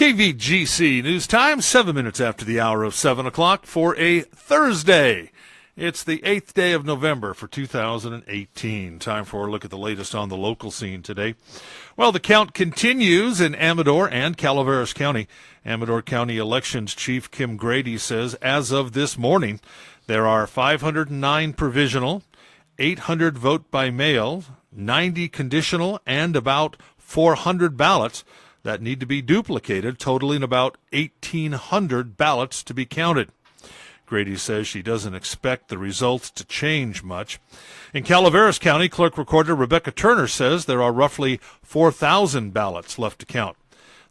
KVGC News Time, 7 minutes after the hour of 7 o'clock for a Thursday. It's the 8th day of November for 2018. Time for a look at the latest on the local scene today. Well, the count continues in Amador and Calaveras County. Amador County Elections Chief Kim Grady says as of this morning, there are 509 provisional, 800 vote by mail, 90 conditional, and about 400 ballots that need to be duplicated, totaling about 1,800 ballots to be counted. Grady says she doesn't expect the results to change much. In Calaveras County, Clerk Recorder Rebecca Turner says there are roughly 4,000 ballots left to count.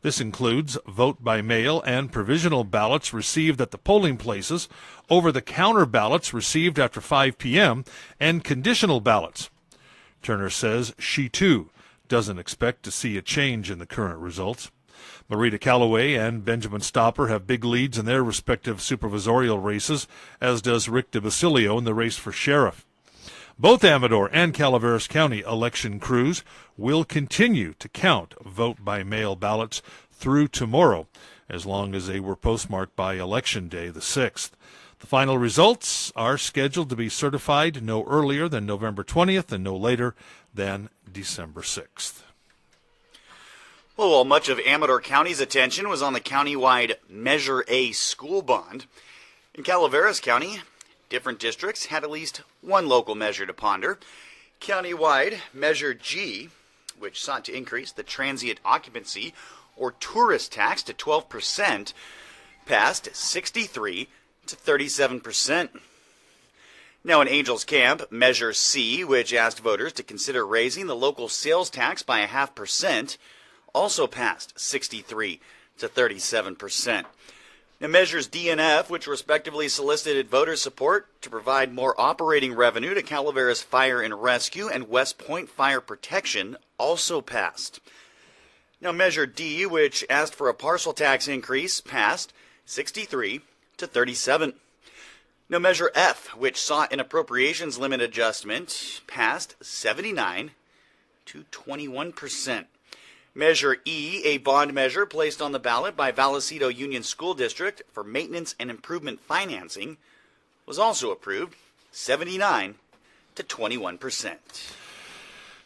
This includes vote by mail and provisional ballots received at the polling places, over-the-counter ballots received after 5 p.m., and conditional ballots. Turner says she, too, doesn't expect to see a change in the current results. Marita Calloway and Benjamin Stopper have big leads in their respective supervisorial races, as does Rick DeBasilio in the race for sheriff. Both Amador and Calaveras County election crews will continue to count vote-by-mail ballots through tomorrow, as long as they were postmarked by Election Day, the 6th. The final results are scheduled to be certified no earlier than November 20th and no later than December 6th. Well, while much of Amador County's attention was on the countywide Measure A school bond, in Calaveras County, different districts had at least one local measure to ponder. Countywide Measure G, which sought to increase the transient occupancy or tourist tax to 12%, passed 63 to 37%. Now in Angels Camp, Measure C, which asked voters to consider raising the local sales tax by 0.5%, also passed 63 to 37%. Now Measures D and F, which respectively solicited voter support to provide more operating revenue to Calaveras Fire and Rescue and West Point Fire Protection, also passed. Now Measure D, which asked for a parcel tax increase, passed 63 to 37. Now Measure F, which sought an appropriations limit adjustment, passed 79 to 21%. Measure E, a bond measure placed on the ballot by Vallecito Union School District for maintenance and improvement financing, was also approved 79 to 21%.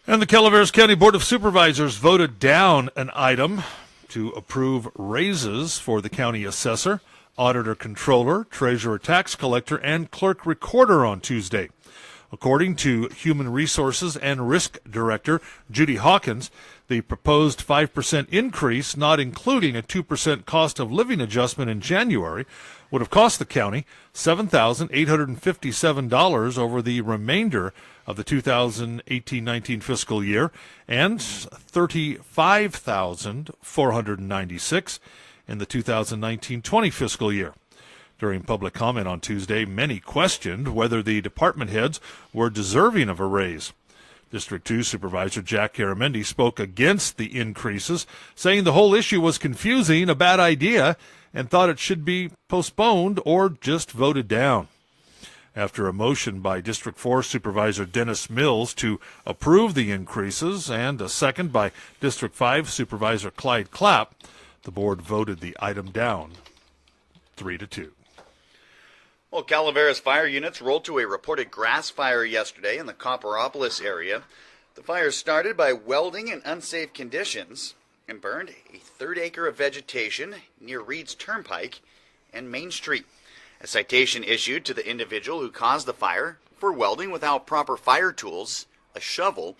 And the Calaveras County Board of Supervisors voted down an item to approve raises for the county assessor, auditor controller, treasurer tax collector, and clerk recorder on Tuesday. According to Human Resources and Risk Director Judy Hawkins, the proposed 5% increase, not including a 2% cost of living adjustment in January, would have cost the county $7,857 over the remainder of the 2018-19 fiscal year and $35,496 in the 2019-20 fiscal year. During public comment on Tuesday, many questioned whether the department heads were deserving of a raise. District 2 Supervisor Jack Garamendi spoke against the increases, saying the whole issue was confusing, a bad idea, and thought it should be postponed or just voted down. After a motion by District 4 Supervisor Dennis Mills to approve the increases and a second by District 5 Supervisor Clyde Clapp, the board voted the item down 3-2. Well, Calaveras fire units rolled to a reported grass fire yesterday in the Copperopolis area. The fire started by welding in unsafe conditions and burned a third acre of vegetation near Reed's Turnpike and Main Street. A citation issued to the individual who caused the fire for welding without proper fire tools, a shovel,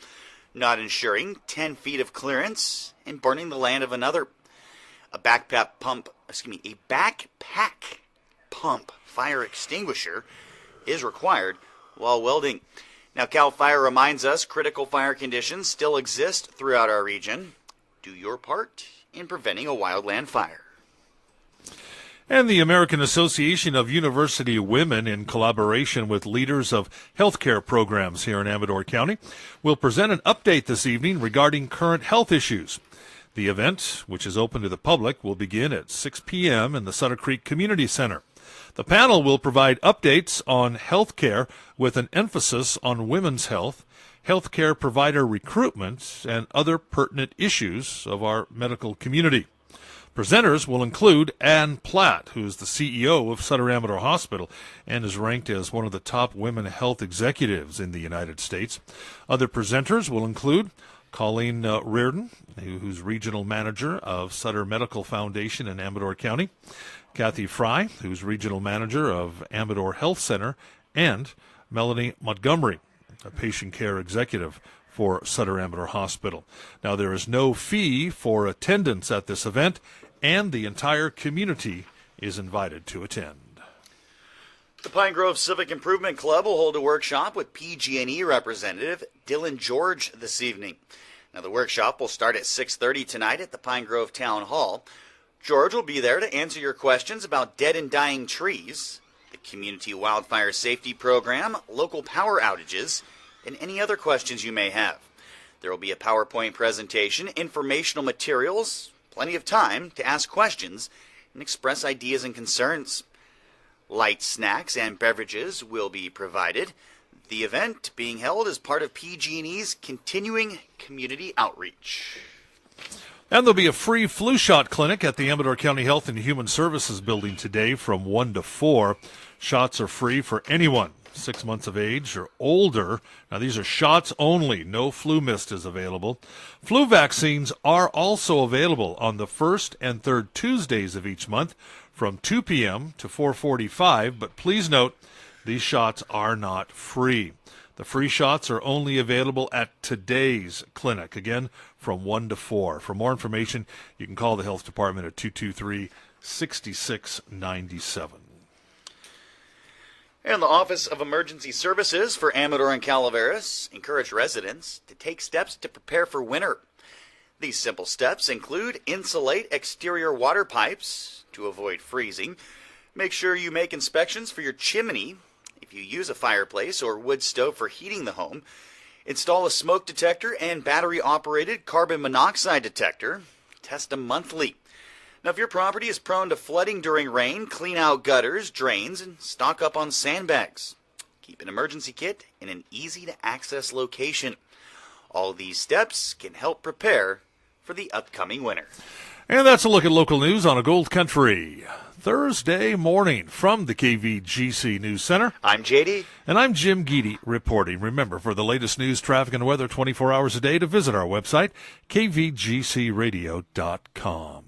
not ensuring 10 feet of clearance, and burning the land of another. A backpack pump fire extinguisher is required while welding. Now, CAL FIRE reminds us critical fire conditions still exist throughout our region. Do your part in preventing a wildland fire. And the American Association of University Women, in collaboration with leaders of healthcare programs here in Amador County, will present an update this evening regarding current health issues. The event, which is open to the public, will begin at 6 p.m. in the Sutter Creek Community Center. The panel will provide updates on health care with an emphasis on women's health, healthcare provider recruitment, and other pertinent issues of our medical community. Presenters will include Ann Platt, who is the CEO of Sutter Amador Hospital and is ranked as one of the top women health executives in the United States. Other presenters will include Colleen Reardon, who's regional manager of Sutter Medical Foundation in Amador County, Kathy Fry, who's regional manager of Amador Health Center, and Melanie Montgomery, a patient care executive for Sutter Amador Hospital. Now, there is no fee for attendance at this event, and the entire community is invited to attend. The Pine Grove Civic Improvement Club will hold a workshop with PG&E representative Dylan George this evening. Now, the workshop will start at 6:30 tonight at the Pine Grove Town Hall. George will be there to answer your questions about dead and dying trees, the Community Wildfire Safety Program, local power outages, and any other questions you may have. There will be a PowerPoint presentation, informational materials, plenty of time to ask questions and express ideas and concerns. Light snacks and beverages will be provided. The event being held as part of PG&E's continuing community outreach. And there'll be a free flu shot clinic at the Amador County Health and Human Services building today from 1 to 4. Shots are free for anyone 6 months of age or older. Now, these are shots only. No flu mist is available. Flu vaccines are also available on the first and third Tuesdays of each month from 2 p.m. to 4:45, but please note, these shots are not free. The free shots are only available at today's clinic, again, from 1 to 4. For more information, you can call the Health Department at 223-6697. And the Office of Emergency Services for Amador and Calaveras encourage residents to take steps to prepare for winter. These simple steps include insulate exterior water pipes to avoid freezing. Make sure you make inspections for your chimney if you use a fireplace or wood stove for heating the home. Install a smoke detector and battery-operated carbon monoxide detector. Test them monthly. Now, if your property is prone to flooding during rain, clean out gutters, drains, and stock up on sandbags. Keep an emergency kit in an easy-to-access location. All these steps can help prepare for the upcoming winter. And that's a look at local news on a Gold Country Thursday morning from the KVGC News Center. I'm JD. And I'm Jim Geedy reporting. Remember, for the latest news, traffic, and weather 24 hours a day, to visit our website, kvgcradio.com.